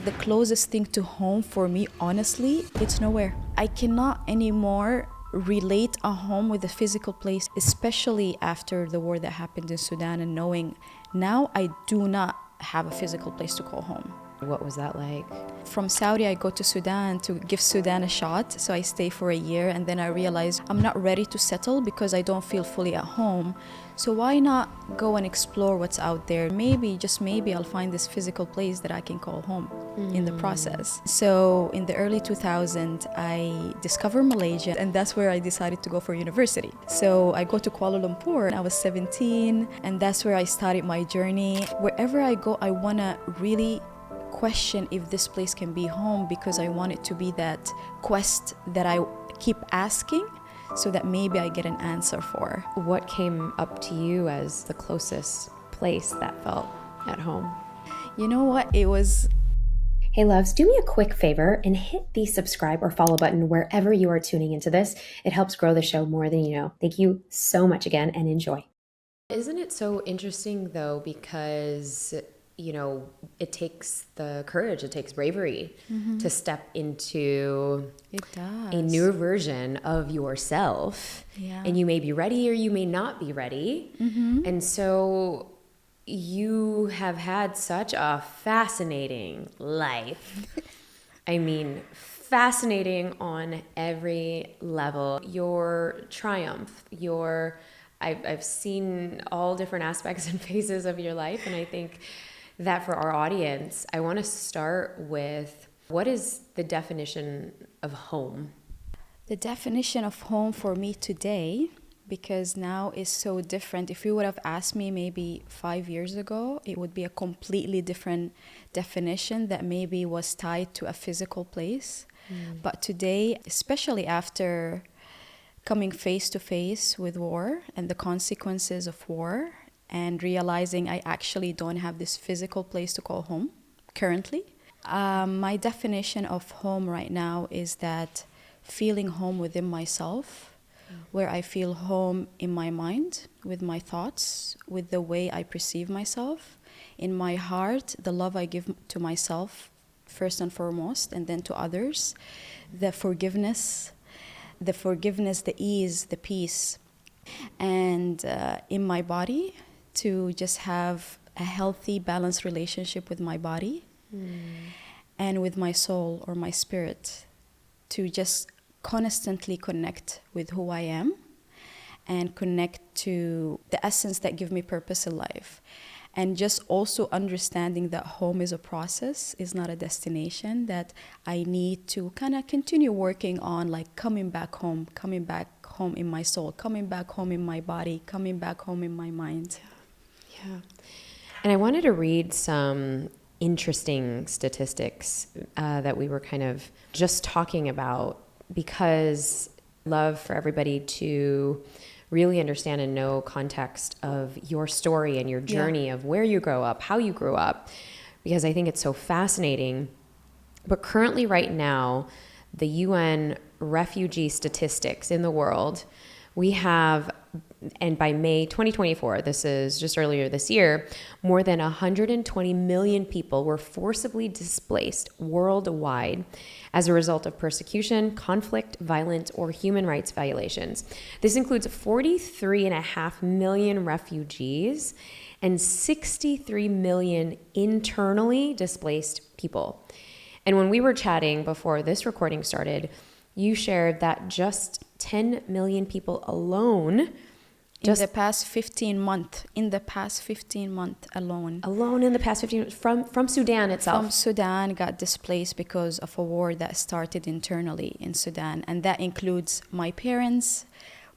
The closest thing to home for me, honestly, it's nowhere. I cannot anymore relate a home with a physical place, especially after the war that happened in Sudan, and knowing now I do not have a physical place to call home. What was that like? From Saudi, I go to Sudan to give Sudan a shot. So I stay for a year, and then I realize I'm not ready to settle because I don't feel fully at home. So why not go and explore what's out there? Maybe, just maybe, I'll find this physical place that I can call home in the process. So in the early 2000s, I discovered Malaysia, and that's where I decided to go for university. So I go to Kuala Lumpur, and I was 17, and that's where I started my journey. Wherever I go, I want to really question if this place can be home, because I want it to be that quest that I keep asking so that maybe I get an answer for. What came up to you as the closest place that felt at home? You know what? It was... Hey loves, do me a quick favor and hit the subscribe or follow button wherever you are tuning into this. It helps grow the show more than you know. Thank you so much again, and enjoy. Isn't it so interesting though, because it takes the courage, it takes bravery to step into a new version of yourself. Yeah. And you may be ready or you may not be ready. And so you have had such a fascinating life. I mean, fascinating on every level. Your triumph, I've seen all different aspects and phases of your life, and I think that for our audience, I want to start with, what is the definition of home? The definition of home for me today, because now is so different. If you would have asked me maybe 5 years ago, it would be a completely different definition that maybe was tied to a physical place. But today, especially after coming face to face with war and the consequences of war, and realizing I actually don't have this physical place to call home currently. My definition of home right now is that feeling home within myself, where I feel home in my mind, with my thoughts, with the way I perceive myself, in my heart, the love I give to myself first and foremost, and then to others, the forgiveness, the ease, the peace, and in my body, to just have a healthy, balanced relationship with my body and with my soul or my spirit, to just constantly connect with who I am and connect to the essence that give me purpose in life. And just also understanding that home is a process, is not a destination, that I need to kind of continue working on, like coming back home in my soul, coming back home in my body, coming back home in my mind. Yeah. And I wanted to read some interesting statistics that we were kind of just talking about, because I'd love for everybody to really understand and know context of your story and your journey of where you grow up, how you grew up, because I think it's so fascinating. But currently right now, the UN refugee statistics in the world, we have, and by May 2024, this is just earlier this year, more than 120 million people were forcibly displaced worldwide as a result of persecution, conflict, violence, or human rights violations. This includes 43.5 million refugees and 63 million internally displaced people. And when we were chatting before this recording started, you shared that just 10 million people alone in the past 15 months alone. From Sudan itself. From Sudan got displaced because of a war that started internally in Sudan. And that includes my parents,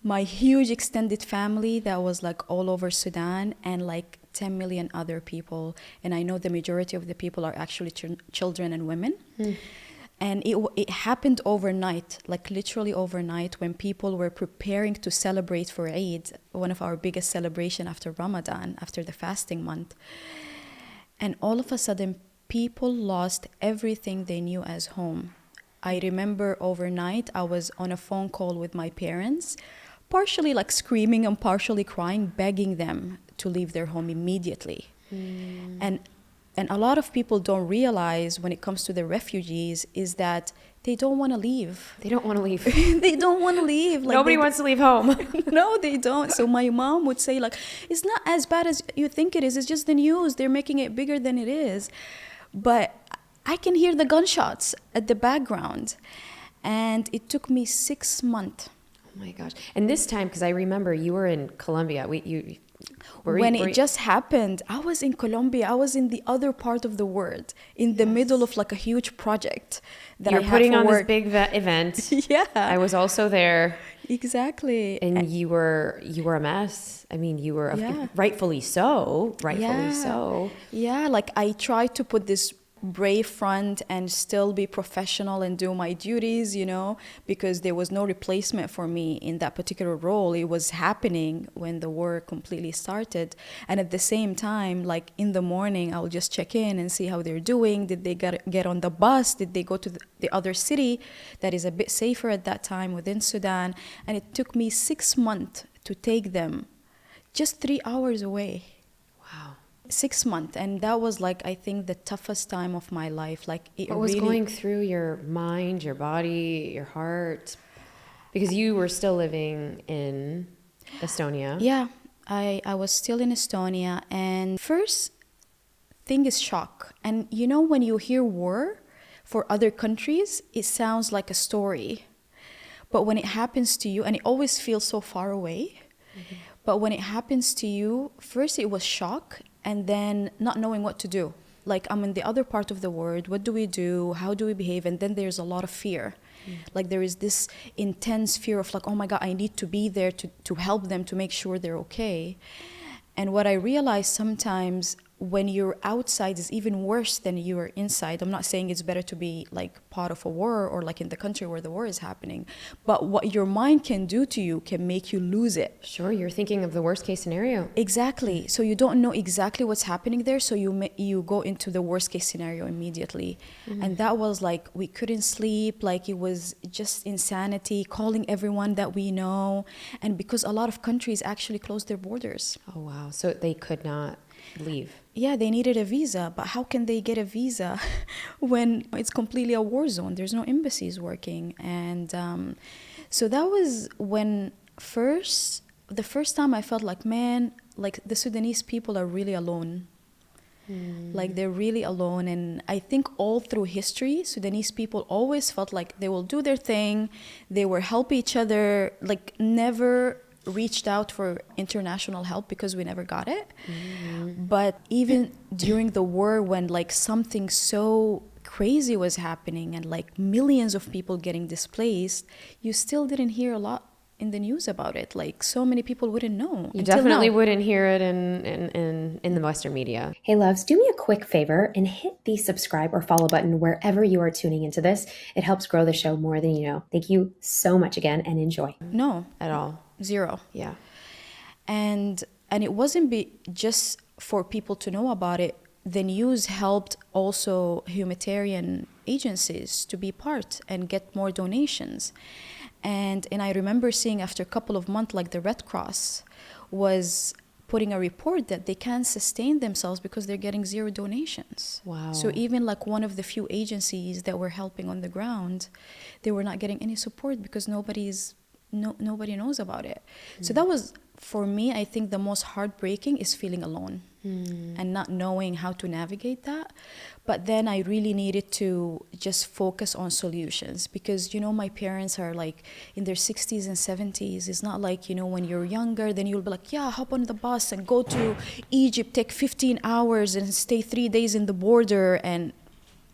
my huge extended family that was like all over Sudan, and like 10 million other people. And I know the majority of the people are actually children and women. And it happened overnight, like literally overnight, when people were preparing to celebrate for Eid, one of our biggest celebration after Ramadan, after the fasting month. And all of a sudden, people lost everything they knew as home. I remember overnight, I was on a phone call with my parents, partially like screaming and partially crying, begging them to leave their home immediately. And And a lot of people don't realize when it comes to the refugees is that they don't want to leave. They don't want to leave. They don't want to leave. Like, Nobody wants to leave home. No, they don't. So my mom would say, like, it's not as bad as you think it is. It's just the news. They're making it bigger than it is. But I can hear the gunshots at the background. And it took me 6 months. Oh my gosh. And this time, because I remember you were in Colombia. When it just happened, I was in Colombia. I was in the other part of the world, in the middle of like a huge project that You're I had putting for on work. this big event. Yeah, I was also there. exactly. And you were a mess. I mean, you were Yeah. rightfully so. Rightfully so. Yeah, like I tried to put this brave front and still be professional and do my duties, you know, because there was no replacement for me in that particular role. It was happening when the war completely started. And at the same time, like in the morning, I'll just check in and see how they're doing. Did they get on the bus? Did they go to the other city that is a bit safer at that time within Sudan? And it took me 6 months to take them just 3 hours away. Wow. 6 months, and that was like, I think, the toughest time of my life. Like it What was really, going through your mind, your body, your heart? Because you were still living in Estonia. Yeah, I was still in Estonia, and first thing is shock. And you know, when you hear war for other countries, it sounds like a story, but when it happens to you, and it always feels so far away, but when it happens to you, first it was shock, and then not knowing what to do. Like, I'm in the other part of the world. What do we do? How do we behave? And then there's a lot of fear. Like, there is this intense fear of like, oh my God, I need to be there to help them, to make sure they're okay. And what I realized sometimes, when you're outside is even worse than you are inside. I'm not saying it's better to be like part of a war or like in the country where the war is happening, but what your mind can do to you can make you lose it. Sure, you're thinking of the worst case scenario. Exactly. So you don't know exactly what's happening there, so you go into the worst case scenario immediately. And that was like, we couldn't sleep, like it was just insanity, calling everyone that we know. And because a lot of countries actually closed their borders. Oh wow, so they could not leave. Yeah, they needed a visa, but how can they get a visa when it's completely a war zone? There's no embassies working. And so that was when the first time I felt like, man, like the Sudanese people are really alone. Like they're really alone. And I think all through history, Sudanese people always felt like they will do their thing. They will help each other, like never reached out for international help because we never got it. But even during the war, when like something so crazy was happening and like millions of people getting displaced, you still didn't hear a lot in the news about it. Like so many people wouldn't know. You definitely wouldn't hear it in the Western media. Hey loves, do me a quick favor and hit the subscribe or follow button wherever you are tuning into this. It helps grow the show more than you know. Thank you so much again and enjoy. No, At all. zero. Yeah. And it wasn't just for people to know about it. The news helped also humanitarian agencies to be part and get more donations. And I remember seeing after a couple of months, like the Red Cross was putting a report that they can't sustain themselves because they're getting zero donations. Wow. So even like one of the few agencies that were helping on the ground, they were not getting any support because nobody knows about it. So that was, for me, I think the most heartbreaking is feeling alone and not knowing how to navigate that. But then I really needed to just focus on solutions because, you know, my parents are like in their 60s and 70s. It's not like, you know, when you're younger, then you'll be like, yeah, hop on the bus and go to Egypt, take 15 hours and stay 3 days in the border, and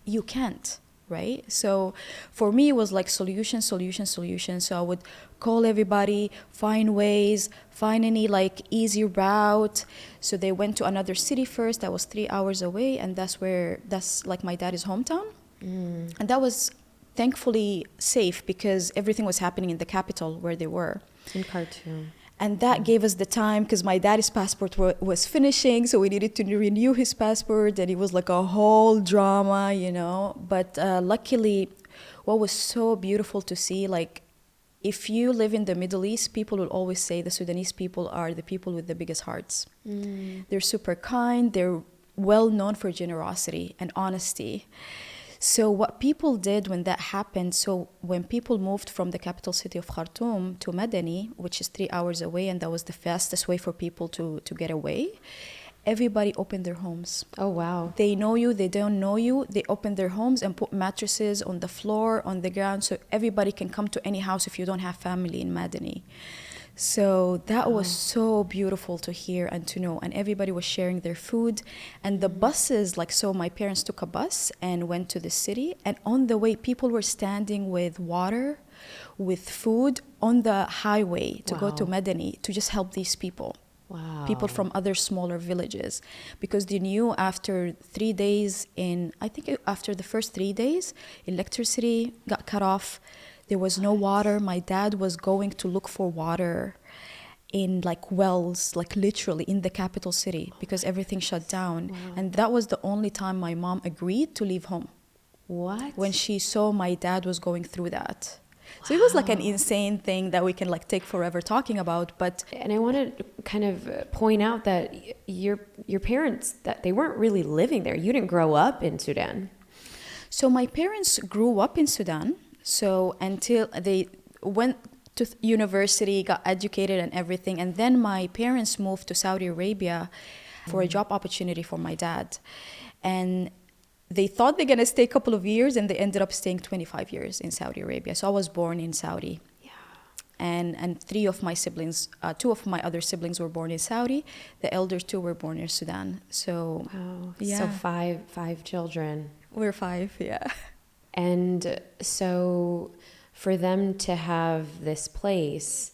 you can't. Right? So for me, it was like solution. So I would call everybody, find ways, find any like easy route. So they went to another city first that was 3 hours away. And that's like my dad's hometown. And that was thankfully safe because everything was happening in the capital where they were. In Khartoum. And that gave us the time because my dad's passport was finishing, so we needed to renew his passport, and it was like a whole drama, you know. But luckily, what was so beautiful to see, like, if you live in the Middle East, people will always say the Sudanese people are the people with the biggest hearts. They're super kind, they're well known for generosity and honesty. So what people did when that happened, so when people moved from the capital city of Khartoum to Madani, which is 3 hours away, and that was the fastest way for people to get away, everybody opened their homes. Oh, wow. They know you, they don't know you. They open their homes and put mattresses on the floor, on the ground, so everybody can come to any house if you don't have family in Madani. So that was so beautiful to hear and to know. And everybody was sharing their food. And the buses, like, so my parents took a bus and went to the city. And on the way, people were standing with water, with food on the highway to go to Madani to just help these people. Wow. People from other smaller villages, because they knew after 3 days after the first 3 days, electricity got cut off. There was no water. My dad was going to look for water in like wells, like literally in the capital city, because everything shut down. Wow. And that was the only time my mom agreed to leave home. What? When she saw my dad was going through that. So it was like an insane thing that we can like take forever talking about, but... And I want to kind of point out that your parents, that they weren't really living there. You didn't grow up in Sudan. So my parents grew up in Sudan. So until they went to university, got educated and everything. And then my parents moved to Saudi Arabia for a job opportunity for my dad. And they thought they're going to stay a couple of years, and they ended up staying 25 years in Saudi Arabia. So I was born in Saudi. Yeah. And two of my other siblings were born in Saudi. The elder two were born in Sudan. So, yeah. So five children. We're 5, yeah. And so for them to have this place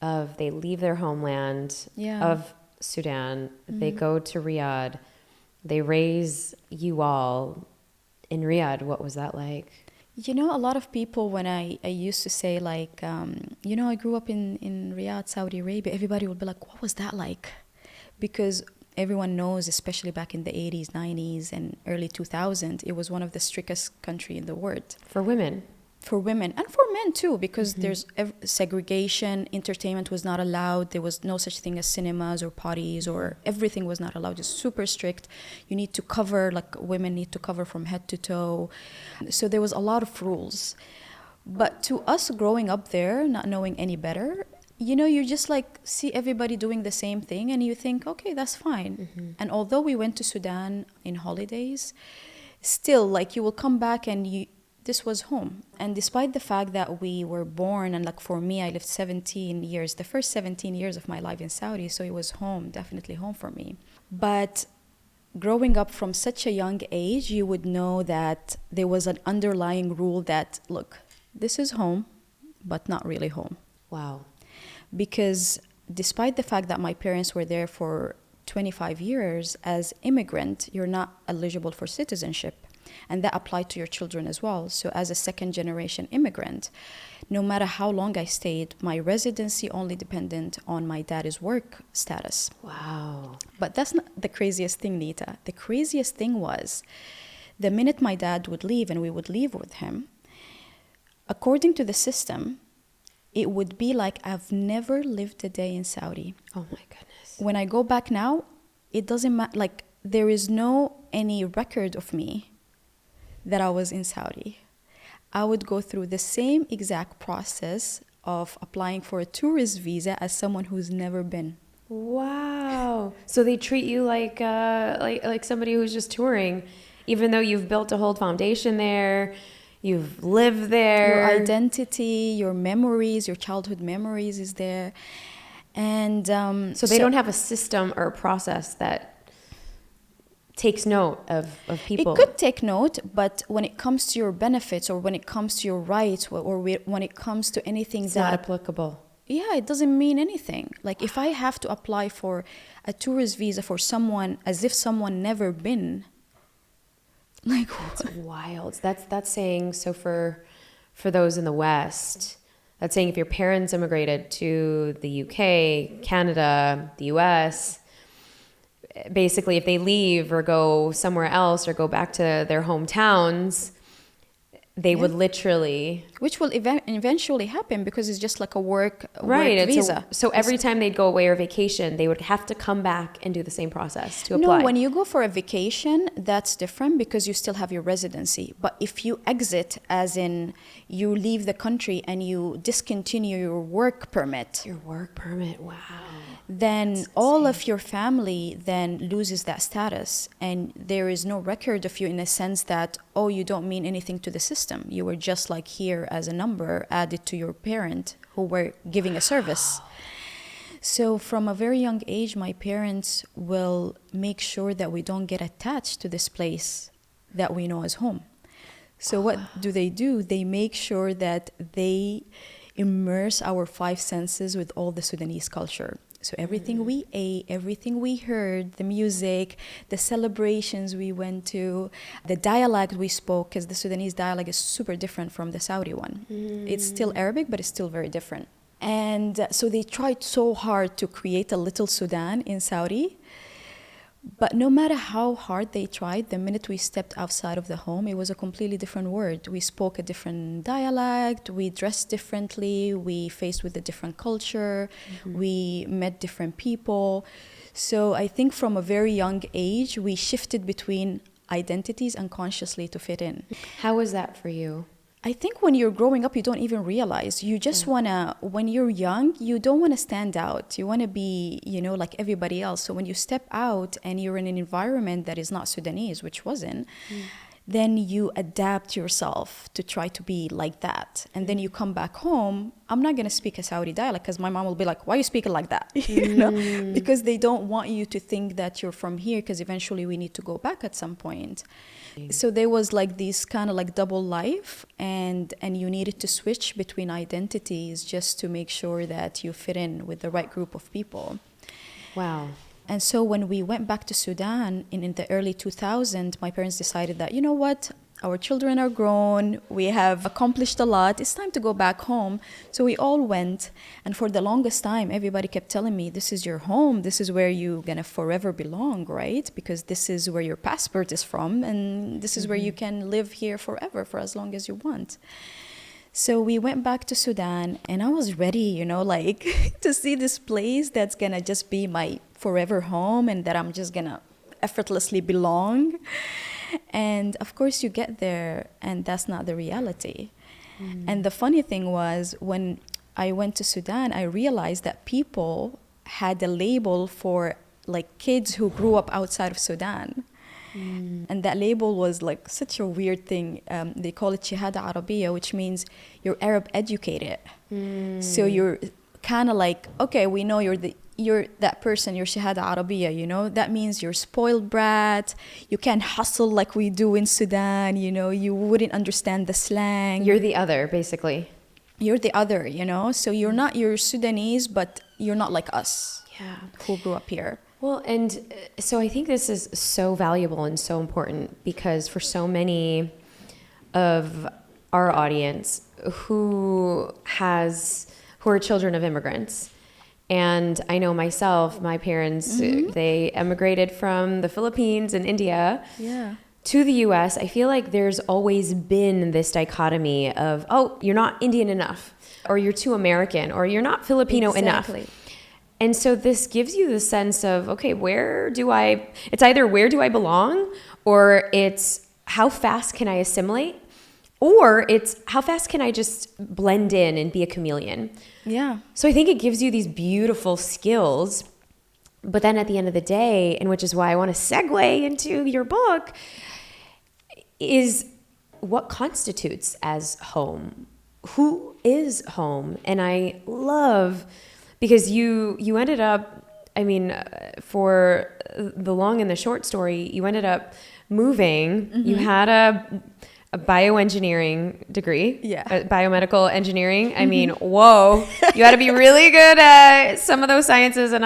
of, they leave their homeland of Sudan, they go to Riyadh, they raise you all in Riyadh. What was that like? You know, a lot of people, when I used to say like, I grew up in Riyadh, Saudi Arabia, everybody would be like, what was that like? Because everyone knows, especially back in the 80s, 90s, and early 2000s, it was one of the strictest country in the world. For women. For women and for men too, because there's segregation, entertainment was not allowed, there was no such thing as cinemas or parties, or everything was not allowed. It's super strict. You need to cover, like women need to cover from head to toe. So there was a lot of rules. But to us growing up there, not knowing any better, you just like see everybody doing the same thing and you think, okay, that's fine. And although we went to Sudan in holidays, still like you will come back and this was home. And despite the fact that we were born, and like for me, I lived 17 years, the first 17 years of my life in Saudi, so it was home, definitely home for me. But growing up from such a young age, you would know that there was an underlying rule that, look, this is home, but not really home. Wow. Because despite the fact that my parents were there for 25 years, as immigrant, you're not eligible for citizenship. And that applied to your children as well. So as a second generation immigrant, no matter how long I stayed, my residency only depended on my dad's work status. Wow. But that's not the craziest thing, Neeta. The craziest thing was the minute my dad would leave and we would leave with him, according to the system, it would be like I've never lived a day in Saudi. Oh my goodness. When I go back now, it doesn't matter. Like there is no any record of me that I was in Saudi. I would go through the same exact process of applying for a tourist visa as someone who's never been. Wow. So they treat you like somebody who's just touring, even though you've built a whole foundation there, you've lived there. Your identity, your memories, your childhood memories is there. And so they don't have a system or a process that takes note of people. It could take note, but when it comes to your benefits or when it comes to your rights or when it comes to anything it's not applicable. Yeah, it doesn't mean anything. Like if I have to apply for a tourist visa for someone as if someone never been, like that's wild. That's saying, so for those in the West, that's saying if your parents immigrated to the UK, Canada, the US, basically if they leave or go somewhere else or go back to their hometowns, they would literally... Which will eventually happen because it's just like a work visa. So every time they'd go away or vacation, they would have to come back and do the same process to apply. No, when you go for a vacation, that's different because you still have your residency. But if you exit, as in you leave the country and you discontinue your work permit... Your work permit, wow. Then all of your family then loses that status, and there is no record of you in a sense that, oh, you don't mean anything to the system. You were just like here as a number added to your parent who were giving a service. So from a very young age, my parents will make sure that we don't get attached to this place that we know as home. So what do? They make sure that they immerse our five senses with all the Sudanese culture. So everything we ate, everything we heard, the music, the celebrations we went to, the dialect we spoke, because the Sudanese dialect is super different from the Saudi one. It's still Arabic, but it's still very different. And so they tried so hard to create a little Sudan in Saudi. But no matter how hard they tried, the minute we stepped outside of the home, it was a completely different world. We spoke a different dialect, we dressed differently, we faced with a different culture, we met different people. So I think from a very young age, we shifted between identities unconsciously to fit in. How was that for you? I think when you're growing up, you don't even realize. You just want to, when you're young, you don't want to stand out. You want to be, like everybody else. So when you step out and you're in an environment that is not Sudanese, which wasn't, then you adapt yourself to try to be like that. And then you come back home. I'm not going to speak a Saudi dialect because my mom will be like, why are you speaking like that? Because they don't want you to think that you're from here, because eventually we need to go back at some point. So there was like this kind of like double life, and you needed to switch between identities just to make sure that you fit in with the right group of people. Wow. And so when we went back to Sudan in the early 2000s, my parents decided that, you know what, our children are grown, we have accomplished a lot, it's time to go back home. So we all went, and for the longest time, everybody kept telling me, this is your home, this is where you're gonna forever belong, right? Because this is where your passport is from, and this is where you can live here forever, for as long as you want. So we went back to Sudan, and I was ready, to see this place that's gonna just be my forever home, and that I'm just gonna effortlessly belong. And of course you get there and that's not the reality. And the funny thing was, when I went to Sudan, I realized that people had a label for like kids who grew up outside of Sudan. And that label was like such a weird thing. They call it Shahada Arabiya, which means you're Arab educated. So you're kind of like, okay, we know you're that person, you're Shahada Arabiya, that means you're spoiled brat, you can't hustle like we do in Sudan, you wouldn't understand the slang. You're the other, basically. You're the other, so you're Sudanese, but you're not like us who grew up here. Well, and so I think this is so valuable and so important, because for so many of our audience who are children of immigrants, and I know myself, my parents, they emigrated from the Philippines and India to the US. I feel like there's always been this dichotomy of, oh, you're not Indian enough, or you're too American, or you're not Filipino enough. And so this gives you the sense of, okay, it's either where do I belong, or it's how fast can I assimilate, or it's how fast can I just blend in and be a chameleon. Yeah. So I think it gives you these beautiful skills, but then at the end of the day, and which is why I want to segue into your book, is what constitutes as home? Who is home? And I love, because you ended up, for the long and the short story, you ended up moving. You had a bioengineering degree, biomedical engineering. Whoa, you had to be really good at some of those sciences. And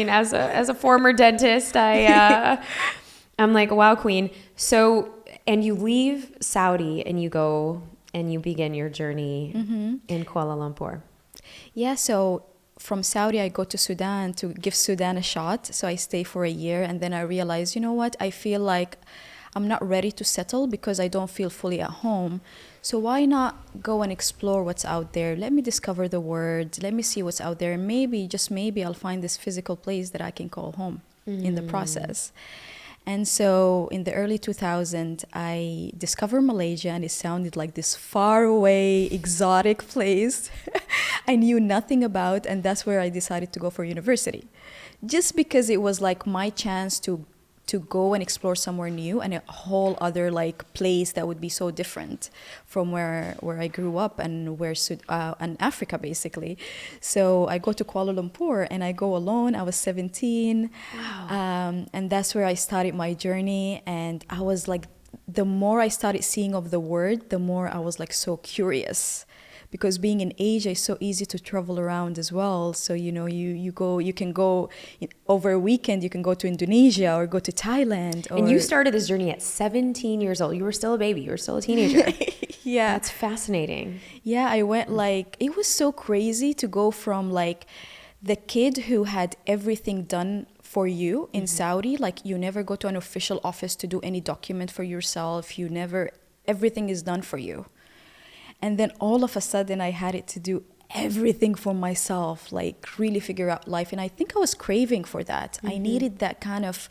as a former dentist, I'm like, wow, queen. So, and you leave Saudi and you go and you begin your journey in Kuala Lumpur. Yeah. So from Saudi, I go to Sudan to give Sudan a shot. So I stay for a year, and then I realize, you know what? I feel like I'm not ready to settle because I don't feel fully at home. So why not go and explore what's out there? Let me discover the world. Let me see what's out there. And maybe, just maybe, I'll find this physical place that I can call home in the process. And so in the early 2000s, I discovered Malaysia, and it sounded like this faraway, exotic place I knew nothing about. And that's where I decided to go for university. Just because it was like my chance to go and explore somewhere new and a whole other like place that would be so different from where I grew up and and Africa basically. So I go to Kuala Lumpur and I go alone. I was 17. Wow. And that's where I started my journey. And I was like, the more I started seeing of the world, the more I was like so curious. Because being in Asia is so easy to travel around as well. So, you can go over a weekend, you can go to Indonesia or go to Thailand. And you started this journey at 17 years old. You were still a baby. You were still a teenager. Yeah. That's fascinating. Yeah, I went it was so crazy to go from like the kid who had everything done for you in Saudi. Like you never go to an official office to do any document for yourself. Everything is done for you. And then all of a sudden I had it to do everything for myself, like really figure out life. And I think I was craving for that. I needed that kind of,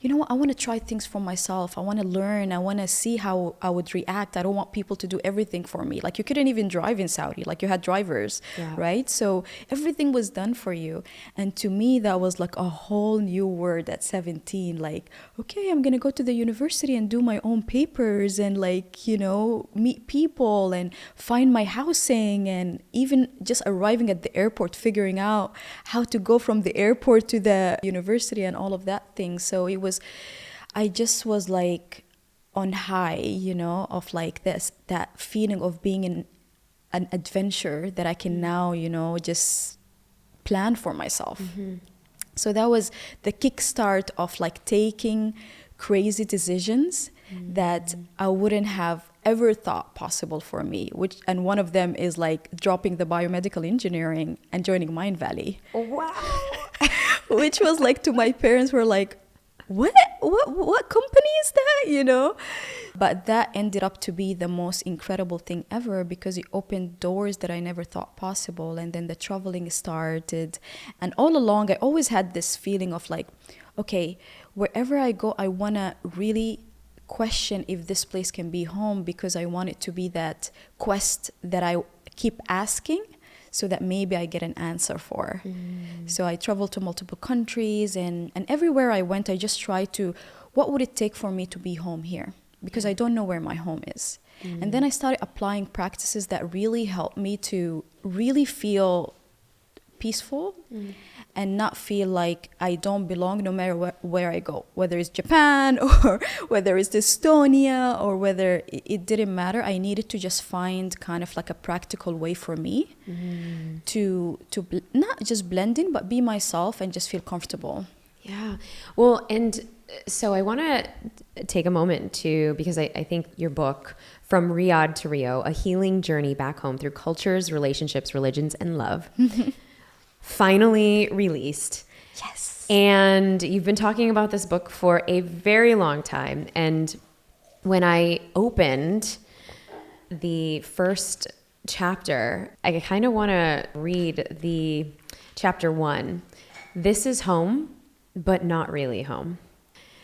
I want to try things for myself. I want to learn. I want to see how I would react. I don't want people to do everything for me. Like you couldn't even drive in Saudi. Like you had drivers, right? So everything was done for you. And to me, that was like a whole new word at 17. Like, okay, I'm going to go to the university and do my own papers and like, meet people and find my housing, and even just arriving at the airport, figuring out how to go from the airport to the university and all of that thing. So I just was like on high, of like that feeling of being in an adventure that I can now, just plan for myself. So that was the kickstart of like taking crazy decisions that I wouldn't have ever thought possible for me, and one of them is like dropping the biomedical engineering and joining Mind Valley. Wow. Which was like, to my parents were like, what company is that, But that ended up to be the most incredible thing ever, because it opened doors that I never thought possible. And then the traveling started. And all along, I always had this feeling of like, okay, wherever I go, I want to really question if this place can be home, because I want it to be that quest that I keep asking, so that maybe I get an answer for. So I traveled to multiple countries, and everywhere I went, I just tried to, what would it take for me to be home here? Because I don't know where my home is. And then I started applying practices that really helped me to really feel peaceful and not feel like I don't belong no matter where I go, whether it's Japan or whether it's Estonia or whether it didn't matter. I needed to just find kind of like a practical way for me to not just blend in, but be myself and just feel comfortable. Yeah. Well, and so I want to take a moment to, because I think your book, From Riyadh to Rio, A Healing Journey Back Home Through Cultures, Relationships, Religions, and Love, finally released. Yes. And you've been talking about this book for a very long time. And when I opened the first chapter, I kind of want to read the chapter 1. This is home, but not really home.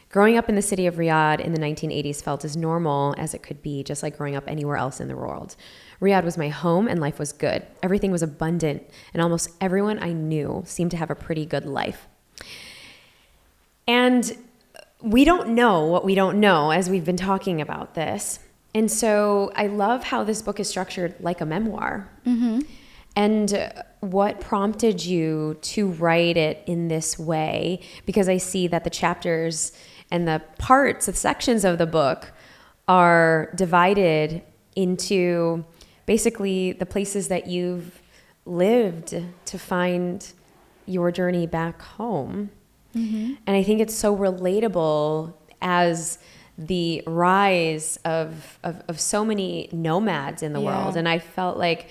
Growing up in the city of Riyadh in the 1980s felt as normal as it could be, just like growing up anywhere else in the world. Riyadh was my home and life was good. Everything was abundant, and almost everyone I knew seemed to have a pretty good life. And we don't know what we don't know as we've been talking about this. And so I love how this book is structured like a memoir. And what prompted you to write it in this way? Because I see that the chapters and the parts, the sections of the book are divided into basically the places that you've lived to find your journey back home. And I think it's so relatable as the rise of so many nomads in the world. And I felt like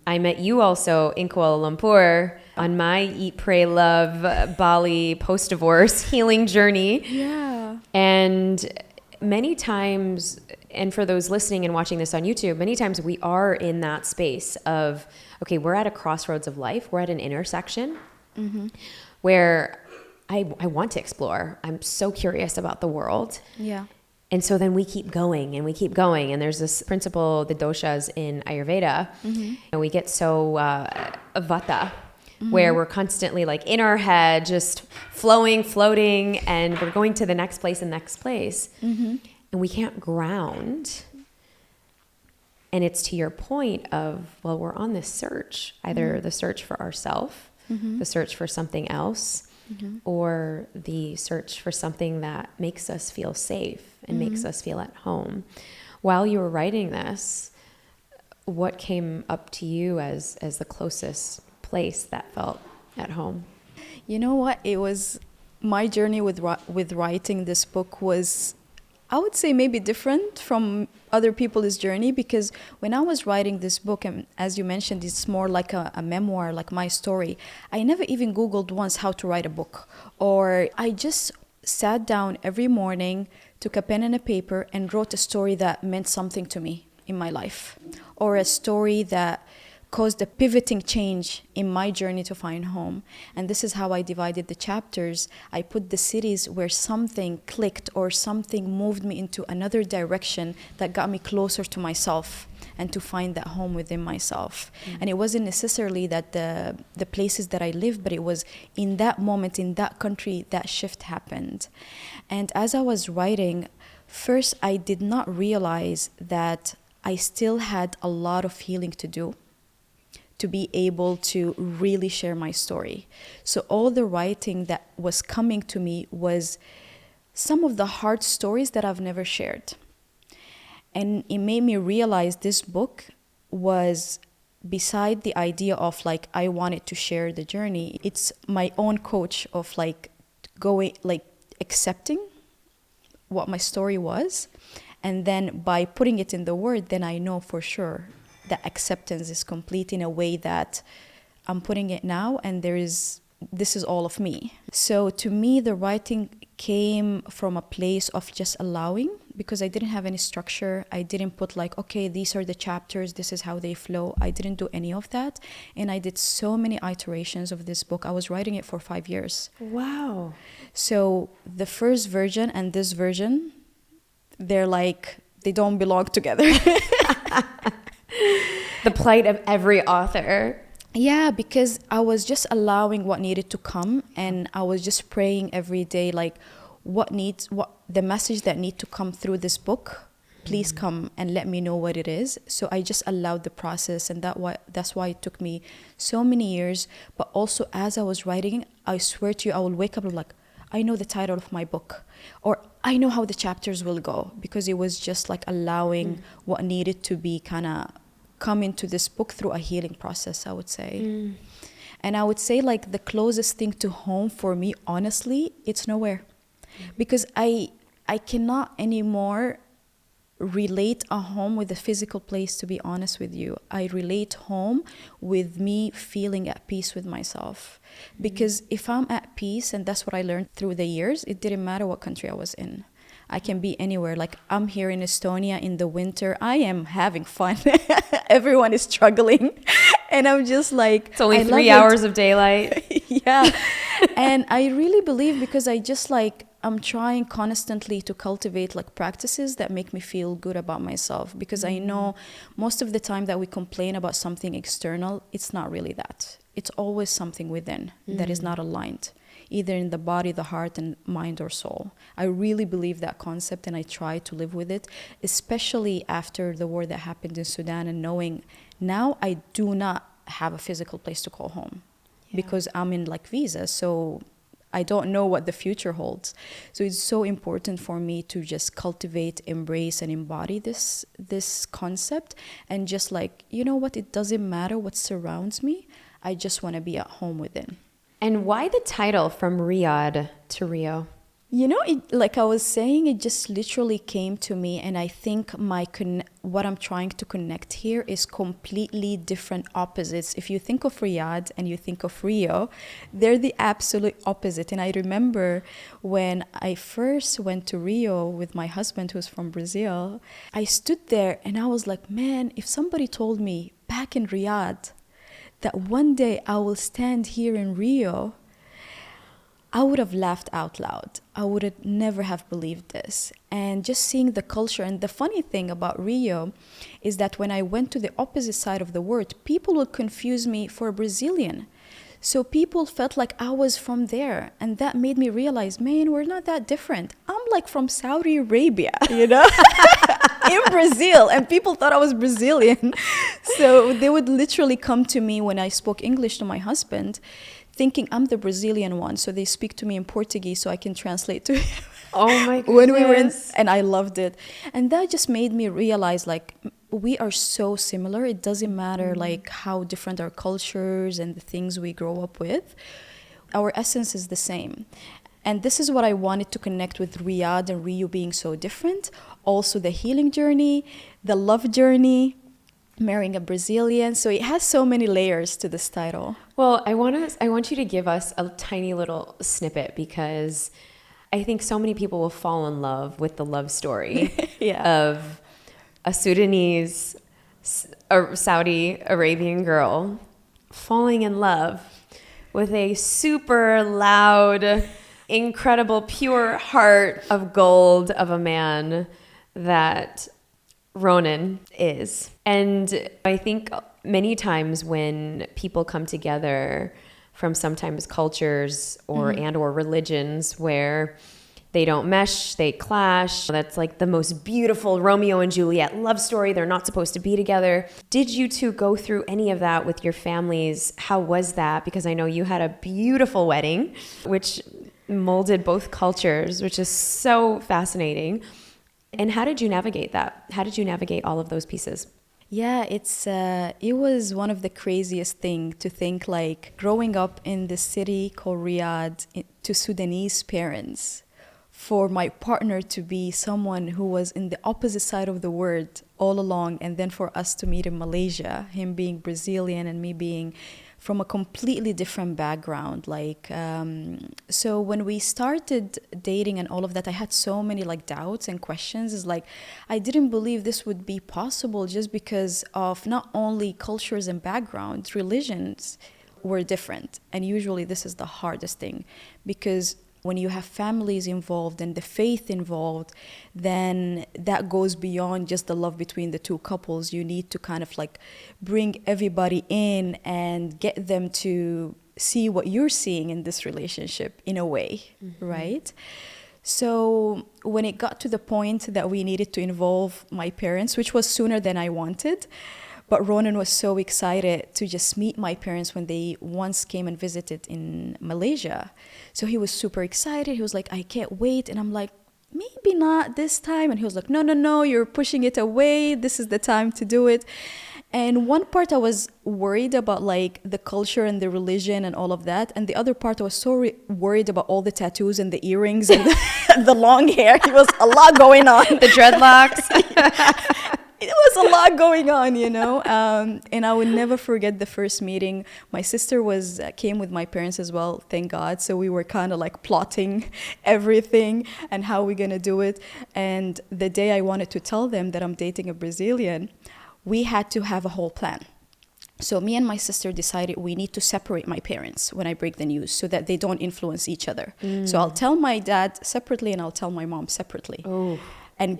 I met you also in Kuala Lumpur on my Eat, Pray, Love Bali post-divorce healing journey. Yeah. And many times, and for those listening and watching this on YouTube, many times we are in that space of, okay, we're at a crossroads of life. We're at an intersection where I want to explore. I'm so curious about the world. Yeah. And so then we keep going and we keep going. And there's this principle, the doshas in Ayurveda, and we get so vata, where we're constantly like in our head, just flowing, floating, and we're going to the next place and next place. And we can't ground. And it's to your point of, well, we're on this search, either the search for ourselves, the search for something else, or the search for something that makes us feel safe and makes us feel at home. While you were writing this, what came up to you as the closest place that felt at home? You know what? It was my journey with writing this book was, I would say, maybe different from other people's journey, because when I was writing this book, and as you mentioned, it's more like a memoir, like my story, I never even Googled once how to write a book. Or I just sat down every morning, took a pen and a paper, and wrote a story that meant something to me in my life, or a story that caused a pivoting change in my journey to find home. And this is how I divided the chapters. I put the cities where something clicked or something moved me into another direction that got me closer to myself and to find that home within myself. And it wasn't necessarily that the places that I lived, but it was in that moment, in that country, that shift happened. And as I was writing, first I did not realize that I still had a lot of healing to do to be able to really share my story. So all the writing that was coming to me was some of the hard stories that I've never shared. And it made me realize this book was, beside the idea of like, I wanted to share the journey, it's my own coach of like going, like accepting what my story was. And then by putting it in the word, then I know for sure that acceptance is complete in a way that I'm putting it now, and this is all of me. So to me, the writing came from a place of just allowing, because I didn't have any structure. I didn't put like, okay, these are the chapters, this is how they flow. I didn't do any of that. And I did so many iterations of this book. I was writing it for 5 years. Wow. So the first version and this version, they're like, they don't belong together. The plight of every author. Yeah, because I was just allowing what needed to come, and I was just praying every day, like, what the message that need to come through this book, please come and let me know what it is. So I just allowed the process, and that's why it took me so many years. But also, as I was writing, I swear to you, I will wake up and like, I know the title of my book, or I know how the chapters will go, because it was just like allowing what needed to be kind of come into this book through a healing process, I would say. And I would say like the closest thing to home for me, honestly, it's nowhere. Because I cannot anymore relate a home with a physical place, to be honest with you. I relate home with me feeling at peace with myself. Because if I'm at peace, and that's what I learned through the years, it didn't matter what country I was in. I can be anywhere. Like, I'm here in Estonia in the winter. I am having fun. Everyone is struggling. And I'm just like... It's only 3 hours of daylight. Yeah. And I really believe, because I just like... I'm trying constantly to cultivate like practices that make me feel good about myself, because I know most of the time that we complain about something external, it's not really that. It's always something within that is not aligned, either in the body, the heart, and mind or soul. I really believe that concept, and I try to live with it, especially after the war that happened in Sudan, and knowing now I do not have a physical place to call home because I'm in like visa. So I don't know what the future holds. So it's so important for me to just cultivate, embrace, and embody this concept. And just like, you know what, it doesn't matter what surrounds me. I just want to be at home within. And why the title, From Riyadh to Rio? Like I was saying, it just literally came to me, and I think what I'm trying to connect here is completely different opposites. If you think of Riyadh and you think of Rio, they're the absolute opposite. And I remember when I first went to Rio with my husband, who's from Brazil, I stood there and I was like, man, if somebody told me back in Riyadh that one day I will stand here in Rio, I would have laughed out loud. I would have never have believed this. And just seeing the culture, and the funny thing about Rio is that when I went to the opposite side of the world, people would confuse me for a Brazilian. So people felt like I was from there. And that made me realize, man, we're not that different. I'm like from Saudi Arabia, in Brazil. And people thought I was Brazilian. So they would literally come to me when I spoke English to my husband, thinking I'm the Brazilian one. So they speak to me in Portuguese so I can translate to him. Oh my goodness. When we were and I loved it. And that just made me realize, like, we are so similar. It doesn't matter like how different our cultures and the things we grow up with. Our essence is the same. And this is what I wanted to connect with Riyadh and Rio being so different. Also the healing journey, the love journey, marrying a Brazilian. So it has so many layers to this title. Well, I want you to give us a tiny little snippet, because I think so many people will fall in love with the love story of a Sudanese, a Saudi Arabian girl falling in love with a super loud, incredible, pure heart of gold of a man that Ronan is. And I think many times when people come together from sometimes cultures or religions where they don't mesh, they clash, that's like the most beautiful Romeo and Juliet love story. They're not supposed to be together. Did you two go through any of that with your families? How was that? Because I know you had a beautiful wedding, which molded both cultures, which is so fascinating. And how did you navigate that? How did you navigate all of those pieces? Yeah, it was one of the craziest thing to think, like, growing up in the city called Riyadh to Sudanese parents, for my partner to be someone who was in the opposite side of the world all along, and then for us to meet in Malaysia, him being Brazilian and me being from a completely different background. So when we started dating and all of that, I had so many like doubts and questions. It's like, I didn't believe this would be possible, just because of not only cultures and backgrounds, religions were different. And usually this is the hardest thing, because when you have families involved and the faith involved, then that goes beyond just the love between the two couples. You need to kind of like bring everybody in and get them to see what you're seeing in this relationship in a way, right? So when it got to the point that we needed to involve my parents, which was sooner than I wanted, but Ronan was so excited to just meet my parents when they once came and visited in Malaysia. So he was super excited. He was like, I can't wait. And I'm like, maybe not this time. And he was like, no, you're pushing it away. This is the time to do it. And one part I was worried about, like, the culture and the religion and all of that. And the other part I was so worried about all the tattoos and the earrings and the long hair. It was a lot going on. The dreadlocks. It was a lot going on, and I would never forget the first meeting. My sister came with my parents as well, thank God. So we were kind of like plotting everything and how we're going to do it. And the day I wanted to tell them that I'm dating a Brazilian, we had to have a whole plan. So me and my sister decided we need to separate my parents when I break the news so that they don't influence each other. So I'll tell my dad separately and I'll tell my mom separately. Oh. And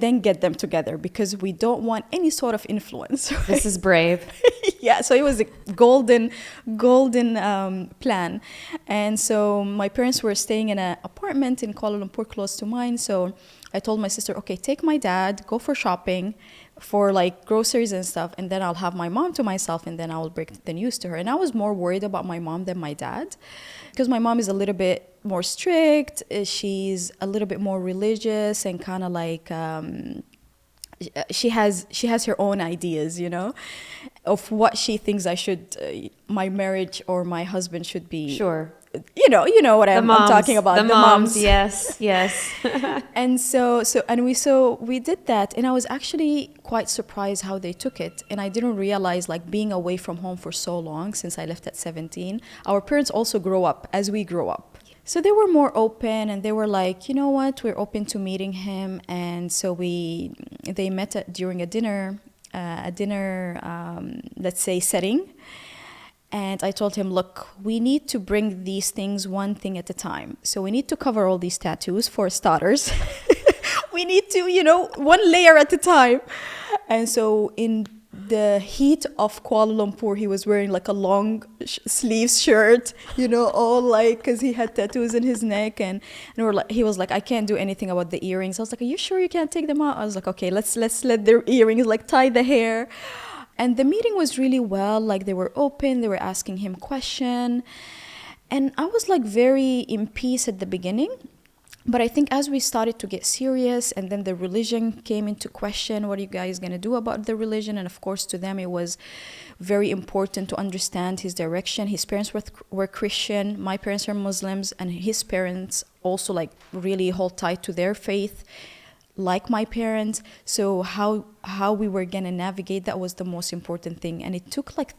then get them together, because we don't want any sort of influence. Right? This is brave. Yeah, so it was a golden plan. And so my parents were staying in an apartment in Kuala Lumpur close to mine. So I told my sister, okay, take my dad, go for shopping for like groceries and stuff, and then I'll have my mom to myself, and then I will break the news to her. And I was more worried about my mom than my dad, because my mom is a little bit more strict. She's a little bit more religious and kind of like she has her own ideas, of what she thinks my marriage or my husband should be. Sure. you know what I'm talking about. The moms. Yes, yes. And we did that, and I was actually quite surprised how they took it. And I didn't realize, like, being away from home for so long, since I left at 17, our parents also grow up as we grow up. So they were more open, and they were like, you know what, we're open to meeting him. And so they met during a dinner, let's say, setting. And I told him, look, we need to bring these things one thing at a time. So we need to cover all these tattoos, for starters. We need to, one layer at a time. And so in the heat of Kuala Lumpur, he was wearing like a long sleeves shirt, all like, because he had tattoos in his neck. And he was like, I can't do anything about the earrings. I was like, are you sure you can't take them out? I was like, okay, let's let their earrings, like, tie the hair. And the meeting was really well. Like, they were open, they were asking him questions. And I was like very in peace at the beginning. But I think as we started to get serious, and then the religion came into question, what are you guys going to do about the religion? And of course, to them, it was very important to understand his direction. His parents were Christian, my parents are Muslims, and his parents also like really hold tight to their faith, like my parents. So how we were going to navigate that was the most important thing. And it took like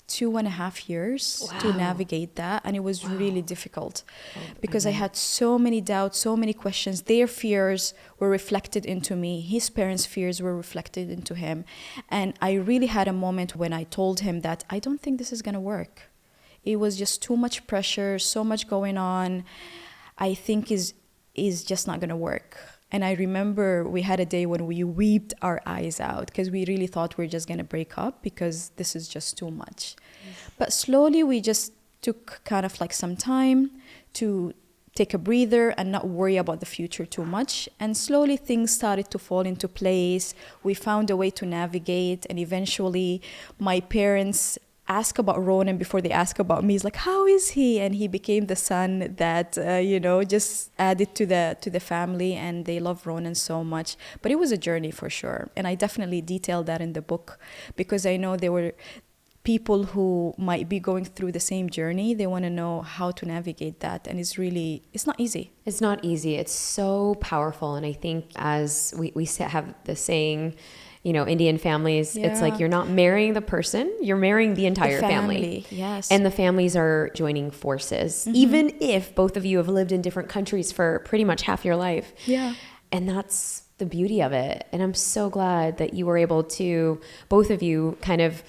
2.5 years to navigate that, and it was really difficult because I had so many doubts, so many questions. Their fears were reflected into me, his parents' fears were reflected into him. And I really had a moment when I told him that I don't think this is going to work. It was just too much pressure, so much going on. I think is just not going to work. And I remember we had a day when we wept our eyes out because we really thought we were just going to break up because this is just too much. But slowly we just took kind of like some time to take a breather and not worry about the future too much. And slowly things started to fall into place. We found a way to navigate, and eventually my parents ask about Ronan before they ask about me. He's like, how is he? And he became the son that just added to the family, and they love Ronan so much. But it was a journey for sure, and I definitely detailed that in the book because I know there were people who might be going through the same journey. They want to know how to navigate that, and it's not easy. It's not easy. It's so powerful. And I think as we have the saying, Indian families, it's like you're not marrying the person, you're marrying the entire family. Yes. And the families are joining forces, even if both of you have lived in different countries for pretty much half your life. Yeah. And that's the beauty of it. And I'm so glad that you were able to, both of you, kind of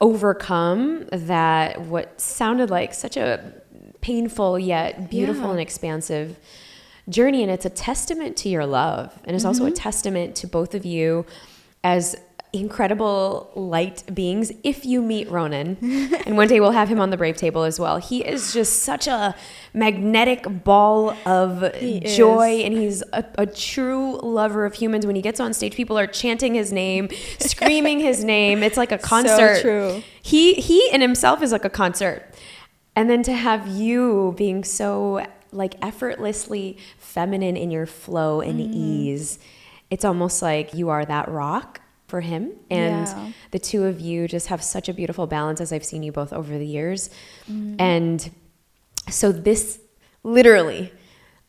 overcome that, what sounded like such a painful yet beautiful and expansive journey. And it's a testament to your love. And it's also a testament to both of you as incredible light beings. If you meet Ronan, and one day we'll have him on the Brave Table as well, he is just such a magnetic ball of joy, and he's a true lover of humans. When he gets on stage, people are chanting his name, screaming his name. It's like a concert. So true. He in himself is like a concert. And then to have you being so like effortlessly feminine in your flow and ease, it's almost like you are that rock for him. And the two of you just have such a beautiful balance, as I've seen you both over the years. And so this literally,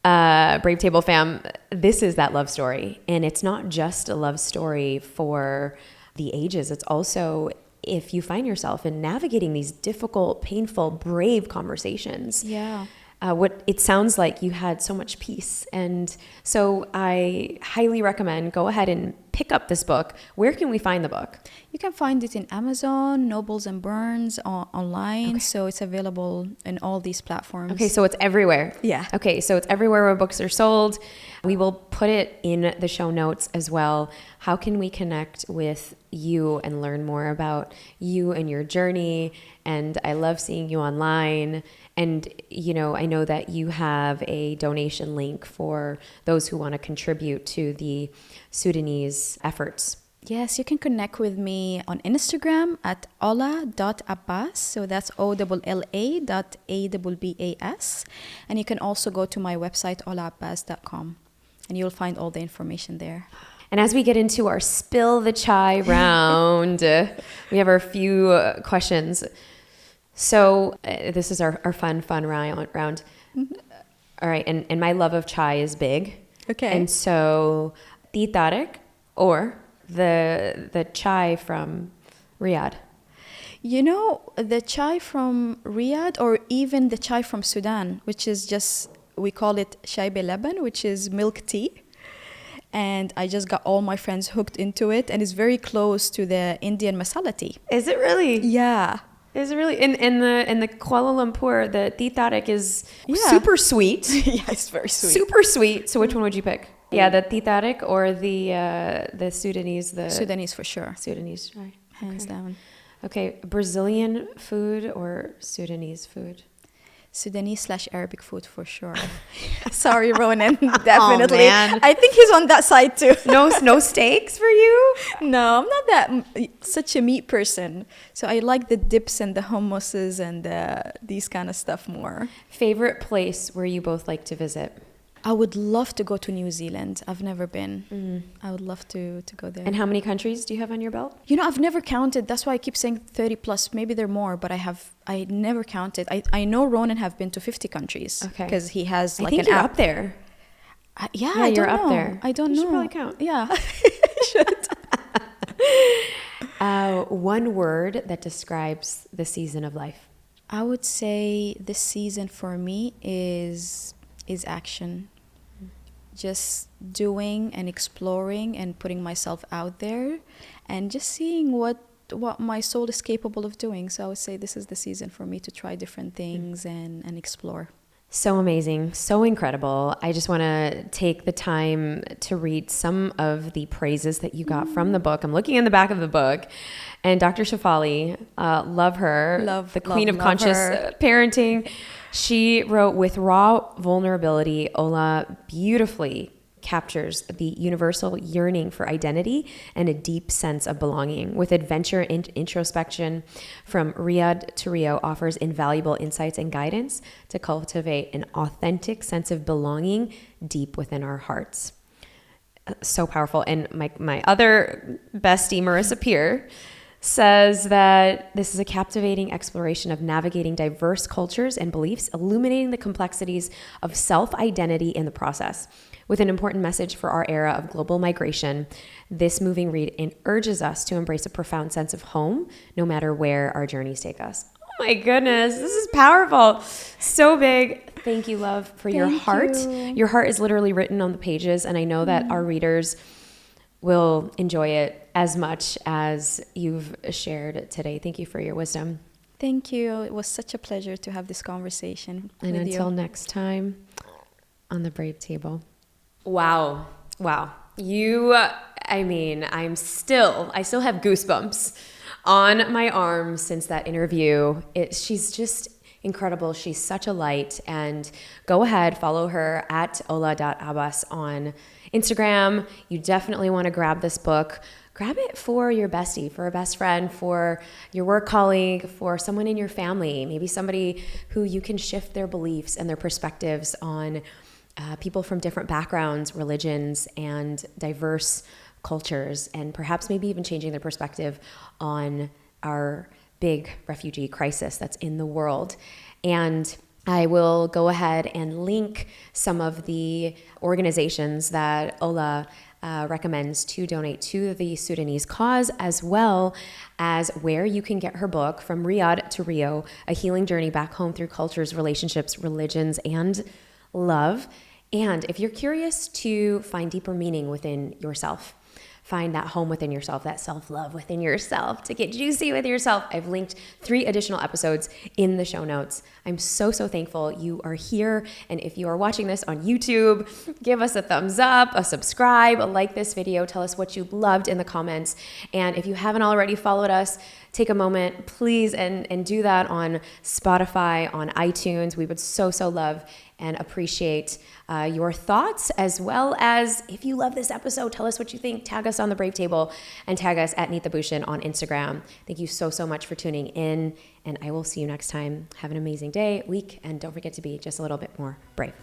Brave Table fam, this is that love story. And it's not just a love story for the ages. It's also if you find yourself in navigating these difficult, painful, brave conversations. Yeah. What it sounds like you had so much peace. And so I highly recommend go ahead and pick up this book. Where can we find the book? You can find it in Amazon, Nobles and Burns, online. Okay. So it's available in all these platforms. Okay, so it's everywhere. Yeah. Okay, so it's everywhere where books are sold. We will put it in the show notes as well. How can we connect with you and learn more about you and your journey? And I love seeing you online. And, I know that you have a donation link for those who want to contribute to the Sudanese efforts. Yes, you can connect with me on Instagram at olla.abbas. So that's OLLA.ABBAS. And you can also go to my website, ollaabbas.com. And you'll find all the information there. And as we get into our spill the chai round, we have our few questions. So this is our fun round. All right, and my love of chai is big. Okay. And so, tea tarik or the chai from Riyadh. The chai from Riyadh, or even the chai from Sudan, which is just, we call it chai belaban, which is milk tea. And I just got all my friends hooked into it, and it's very close to the Indian masala tea. Is it really? Yeah. Is it really? In the Kuala Lumpur, the tea tarik is Yeah. super sweet. Yeah, it's very sweet. Super sweet. So which one would you pick? Yeah, the tea tarik or the Sudanese? The Sudanese for sure. Sudanese. Right. Hands down. Okay, Brazilian food or Sudanese food? Sudanese/Arabic food for sure. Sorry, Ronan. Definitely. man. I think he's on that side too. No steaks for you? No, I'm not such a meat person. So I like the dips and the hummuses and these kind of stuff more. Favorite place where you both like to visit? I would love to go to New Zealand. I've never been. I would love to go there. And how many countries do you have on your belt? I've never counted. That's why I keep saying 30 plus. Maybe there are more, but I never counted. I know Ronan have been to 50 countries. Okay. Because he has I like think an you're app. up there. Yeah, Yeah, I you're don't up know. there. I don't You know. should probably count. Yeah. One word that describes the season of life. I would say this season for me is action. Just doing and exploring and putting myself out there and just seeing what my soul is capable of doing. So I would say this is the season for me to try different things and explore. So amazing, so incredible. I just want to take the time to read some of the praises that you got from the book. I'm looking in the back of the book, and Dr. Shafali, love her, the queen of conscious parenting. She wrote, with raw vulnerability, Olla beautifully captures the universal yearning for identity and a deep sense of belonging. With adventure and introspection, From Riyadh to Rio offers invaluable insights and guidance to cultivate an authentic sense of belonging deep within our hearts. So powerful. And my other bestie, Marissa Peer, says that this is a captivating exploration of navigating diverse cultures and beliefs, illuminating the complexities of self-identity in the process. With an important message for our era of global migration, this moving read urges us to embrace a profound sense of home, no matter where our journeys take us. Oh my goodness, this is powerful. So big. Thank you, love, for your heart. Your heart is literally written on the pages, and I know that our readers will enjoy it as much as you've shared today. Thank you for your wisdom. Thank you. It was such a pleasure to have this conversation and with until you. Next time on the Brave Table. Wow. I still have goosebumps on my arm since that interview. She's just incredible. She's such a light. And go ahead, follow her at Olla.Abbas on Instagram. You definitely want to grab this book. Grab it for your bestie, for a best friend, for your work colleague, for someone in your family, maybe somebody who you can shift their beliefs and their perspectives on people from different backgrounds, religions, and diverse cultures, and perhaps maybe even changing their perspective on our big refugee crisis that's in the world. And I will go ahead and link some of the organizations that Olla recommends to donate to the Sudanese cause, as well as where you can get her book, From Riyadh to Rio, A Healing Journey Back Home Through Cultures, Relationships, Religions, and Love. And if you're curious to find deeper meaning within yourself, find that home within yourself, that self-love within yourself, to get juicy with yourself, I've linked 3 additional episodes in the show notes. I'm so thankful you are here. And if you are watching this on YouTube, give us a thumbs up, a subscribe, like this video, tell us what you loved in the comments. And if you haven't already followed us, take a moment, please, and do that on Spotify, on iTunes. We would so love and appreciate your thoughts, as well as if you love this episode, tell us what you think. Tag us on the Brave Table and tag us at Neeta Bhushan on Instagram. Thank you so much for tuning in, and I will see you next time. Have an amazing day, week, and don't forget to be just a little bit more brave.